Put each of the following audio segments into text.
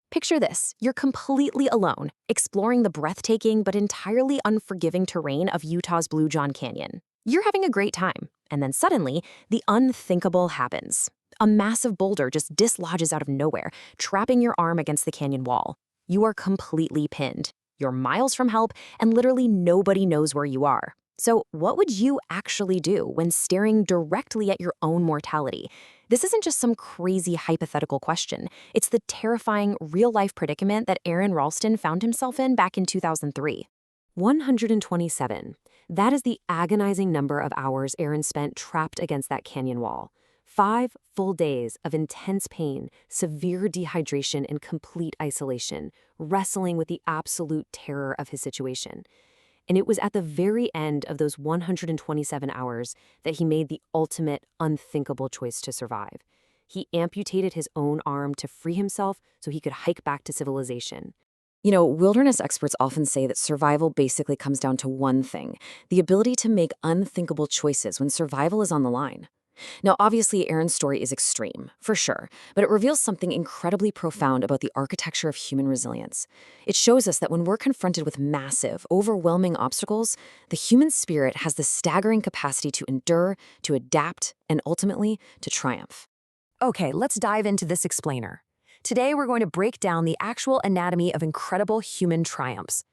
Picture this, you're completely alone, exploring the breathtaking but entirely unforgiving terrain of Utah's Blue John Canyon. You're having a great time, and then suddenly, the unthinkable happens. A massive boulder just dislodges out of nowhere, trapping your arm against the canyon wall. You are completely pinned. You're miles from help, and literally nobody knows where you are. So what would you actually do when staring directly at your own mortality? This isn't just some crazy hypothetical question. It's the terrifying, real-life predicament that Aaron Ralston found himself in back in 2003. 127. That is the agonizing number of hours Aaron spent trapped against that canyon wall. 5 full days of intense pain, severe dehydration, and complete isolation, wrestling with the absolute terror of his situation. And it was at the very end of those 127 hours that he made the ultimate unthinkable choice to survive. He amputated his own arm to free himself so he could hike back to civilization. You know, wilderness experts often say that survival basically comes down to one thing: the ability to make unthinkable choices when survival is on the line. Now, obviously, Aaron's story is extreme, for sure, but it reveals something incredibly profound about the architecture of human resilience. It shows us that when we're confronted with massive, overwhelming obstacles, the human spirit has the staggering capacity to endure, to adapt, and ultimately, to triumph. Okay, let's dive into this explainer. Today, we're going to break down the actual anatomy of incredible human triumphs.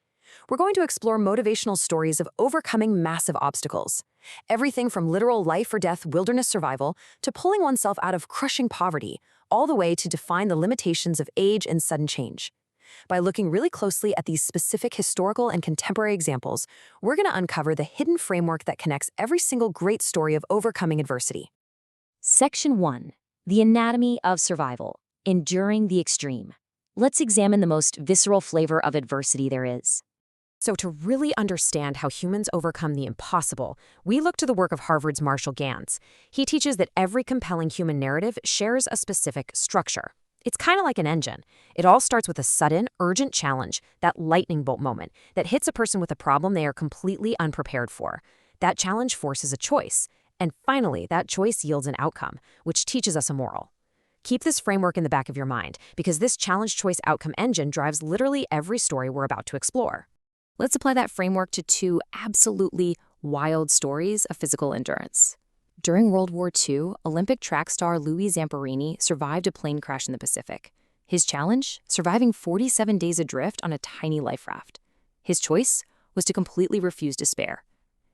We're going to explore motivational stories of overcoming massive obstacles. Everything from literal life-or-death wilderness survival to pulling oneself out of crushing poverty, all the way to defying the limitations of age and sudden change. By looking really closely at these specific historical and contemporary examples, we're going to uncover the hidden framework that connects every single great story of overcoming adversity. Section 1. The Anatomy of Survival. Enduring the Extreme. Let's examine the most visceral flavor of adversity there is. So to really understand how humans overcome the impossible, we look to the work of Harvard's Marshall Gans. He teaches that every compelling human narrative shares a specific structure. It's kind of like an engine. It all starts with a sudden, urgent challenge, that lightning bolt moment, that hits a person with a problem they are completely unprepared for. That challenge forces a choice. And finally, that choice yields an outcome, which teaches us a moral. Keep this framework in the back of your mind, because this challenge-choice-outcome engine drives literally every story we're about to explore. Let's apply that framework to 2 absolutely wild stories of physical endurance. During World War II, Olympic track star Louis Zamperini survived a plane crash in the Pacific. His challenge? Surviving 47 days adrift on a tiny life raft. His choice was to completely refuse despair.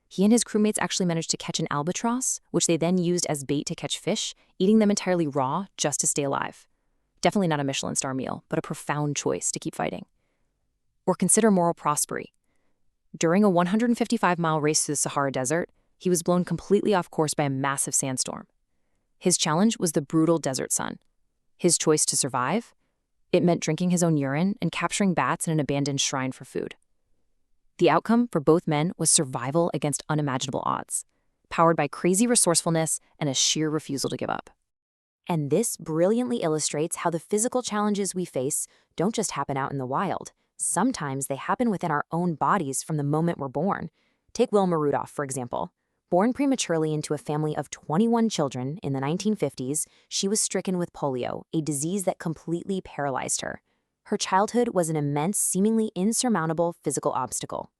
He and his crewmates actually managed to catch an albatross, which they then used as bait to catch fish, eating them entirely raw just to stay alive. Definitely not a Michelin star meal, but a profound choice to keep fighting. Or consider Mauro Prosperi. During a 155-mile race through the Sahara Desert, he was blown completely off course by a massive sandstorm. His challenge was the brutal desert sun. His choice to survive? It meant drinking his own urine and capturing bats in an abandoned shrine for food. The outcome for both men was survival against unimaginable odds, powered by crazy resourcefulness and a sheer refusal to give up. And this brilliantly illustrates how the physical challenges we face don't just happen out in the wild. Sometimes they happen within our own bodies from the moment we're born. Take Wilma Rudolph, for example. Born prematurely into a family of 21 children in the 1950s, she was stricken with polio, a disease that completely paralyzed her. Her childhood was an immense, seemingly insurmountable physical obstacle.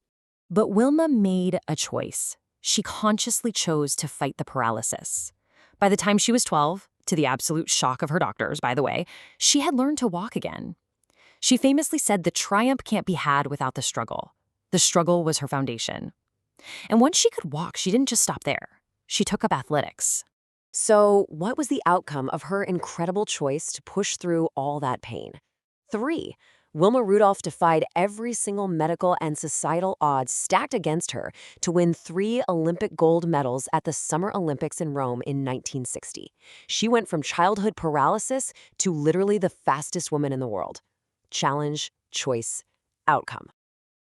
But Wilma made a choice. She consciously chose to fight the paralysis. By the time she was 12, to the absolute shock of her doctors, by the way, she had learned to walk again. She famously said the triumph can't be had without the struggle. The struggle was her foundation. And once she could walk, she didn't just stop there. She took up athletics. So what was the outcome of her incredible choice to push through all that pain? 3. Wilma Rudolph defied every single medical and societal odds stacked against her to win 3 Olympic gold medals at the Summer Olympics in Rome in 1960. She went from childhood paralysis to literally the fastest woman in the world. Challenge, choice, outcome.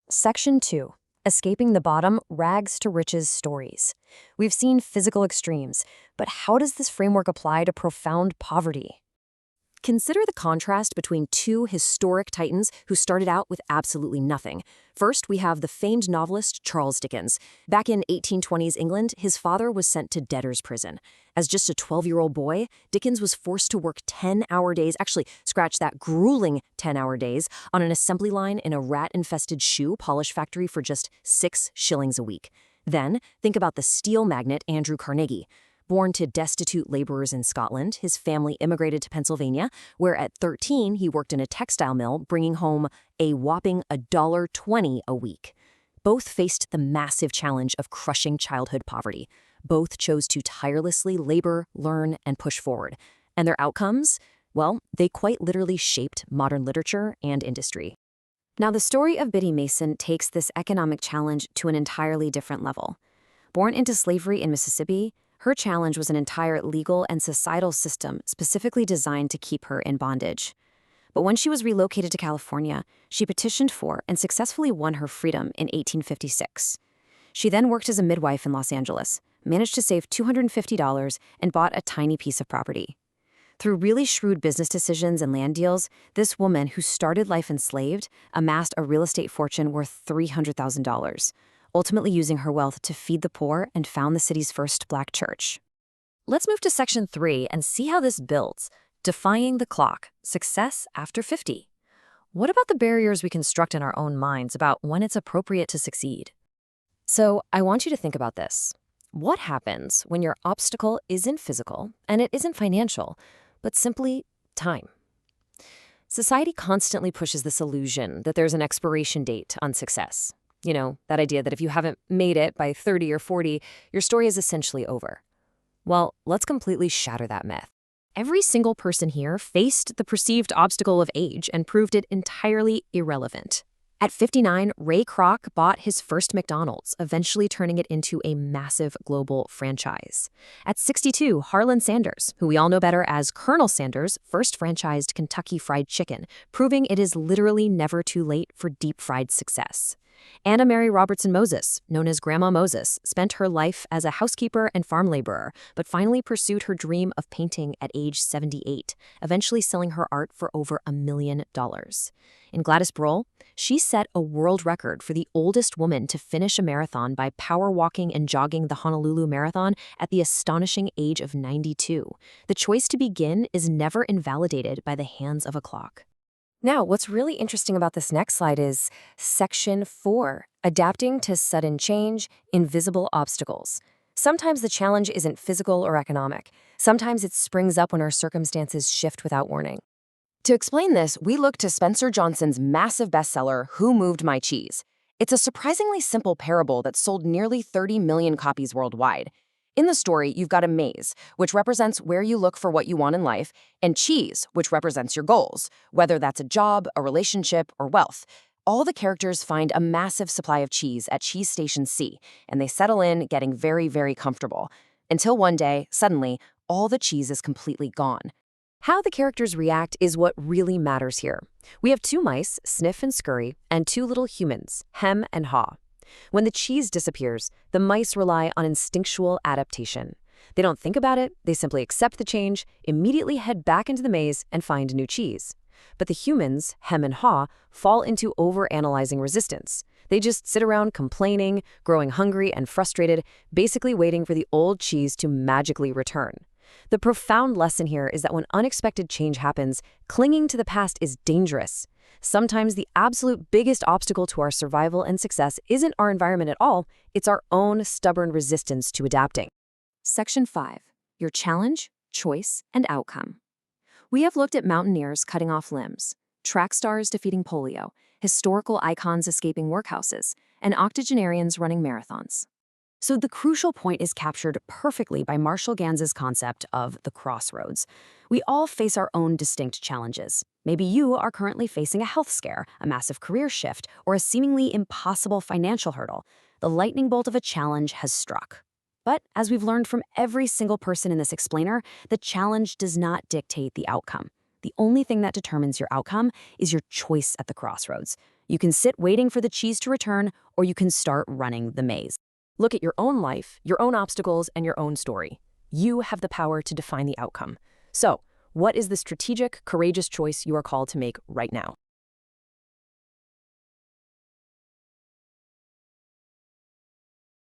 Section 2. Escaping the bottom, rags to riches stories. We've seen physical extremes, but how does this framework apply to profound poverty? Consider the contrast between two historic titans who started out with absolutely nothing. First, we have the famed novelist Charles Dickens. Back in 1820s England, his father was sent to debtor's prison. As just a 12-year-old boy, Dickens was forced to work 10-hour days, actually, scratch that, grueling 10-hour days, on an assembly line in a rat-infested shoe polish factory for just 6 shillings a week. Then, think about the steel magnate Andrew Carnegie. Born to destitute laborers in Scotland, his family immigrated to Pennsylvania, where at 13 he worked in a textile mill, bringing home a whopping $1.20 a week. Both faced the massive challenge of crushing childhood poverty. Both chose to tirelessly labor, learn, and push forward. And their outcomes? Well, they quite literally shaped modern literature and industry. Now, the story of Biddy Mason takes this economic challenge to an entirely different level. Born into slavery in Mississippi, her challenge was an entire legal and societal system specifically designed to keep her in bondage. But when she was relocated to California, she petitioned for and successfully won her freedom in 1856. She then worked as a midwife in Los Angeles, managed to save $250, and bought a tiny piece of property. Through really shrewd business decisions and land deals, this woman who started life enslaved amassed a real estate fortune worth $300,000. Ultimately using her wealth to feed the poor and found the city's first Black church. Let's move to Section 3 and see how this builds. Defying the clock. Success after 50. What about the barriers we construct in our own minds about when it's appropriate to succeed? So, I want you to think about this. What happens when your obstacle isn't physical and it isn't financial, but simply time? Society constantly pushes this illusion that there's an expiration date on success. You know, that idea that if you haven't made it by 30 or 40, your story is essentially over. Well, let's completely shatter that myth. Every single person here faced the perceived obstacle of age and proved it entirely irrelevant. At 59, Ray Kroc bought his first McDonald's, eventually turning it into a massive global franchise. At 62, Harlan Sanders, who we all know better as Colonel Sanders, first franchised Kentucky Fried Chicken, proving it is literally never too late for deep-fried success. Anna Mary Robertson Moses, known as Grandma Moses, spent her life as a housekeeper and farm laborer, but finally pursued her dream of painting at age 78, eventually selling her art for over $1 million. In Gladys Brohl, she set a world record for the oldest woman to finish a marathon by power walking and jogging the Honolulu Marathon at the astonishing age of 92. The choice to begin is never invalidated by the hands of a clock. Now, what's really interesting about this next slide is Section 4, Adapting to Sudden Change, Invisible Obstacles. Sometimes the challenge isn't physical or economic. Sometimes it springs up when our circumstances shift without warning. To explain this, we look to Spencer Johnson's massive bestseller, Who Moved My Cheese? It's a surprisingly simple parable that sold nearly 30 million copies worldwide. In the story, you've got a maze, which represents where you look for what you want in life, and cheese, which represents your goals, whether that's a job, a relationship, or wealth. All the characters find a massive supply of cheese at Cheese Station C, and they settle in, getting very, very comfortable. Until one day, suddenly, all the cheese is completely gone. How the characters react is what really matters here. We have 2 mice, Sniff and Scurry, and 2 little humans, Hem and Haw. When the cheese disappears, the mice rely on instinctual adaptation. They don't think about it, they simply accept the change, immediately head back into the maze, and find new cheese. But the humans, Hem and Haw, fall into overanalyzing resistance. They just sit around complaining, growing hungry and frustrated, basically waiting for the old cheese to magically return. The profound lesson here is that when unexpected change happens, clinging to the past is dangerous. Sometimes the absolute biggest obstacle to our survival and success isn't our environment at all, it's our own stubborn resistance to adapting. Section 5. Your challenge, choice, and outcome. We have looked at mountaineers cutting off limbs, track stars defeating polio, historical icons escaping workhouses, and octogenarians running marathons. So the crucial point is captured perfectly by Marshall Ganz's concept of the crossroads. We all face our own distinct challenges. Maybe you are currently facing a health scare, a massive career shift, or a seemingly impossible financial hurdle. The lightning bolt of a challenge has struck. But as we've learned from every single person in this explainer, the challenge does not dictate the outcome. The only thing that determines your outcome is your choice at the crossroads. You can sit waiting for the cheese to return, or you can start running the maze. Look at your own life, your own obstacles, and your own story. You have the power to define the outcome. So, What is the strategic, courageous choice you are called to make right now?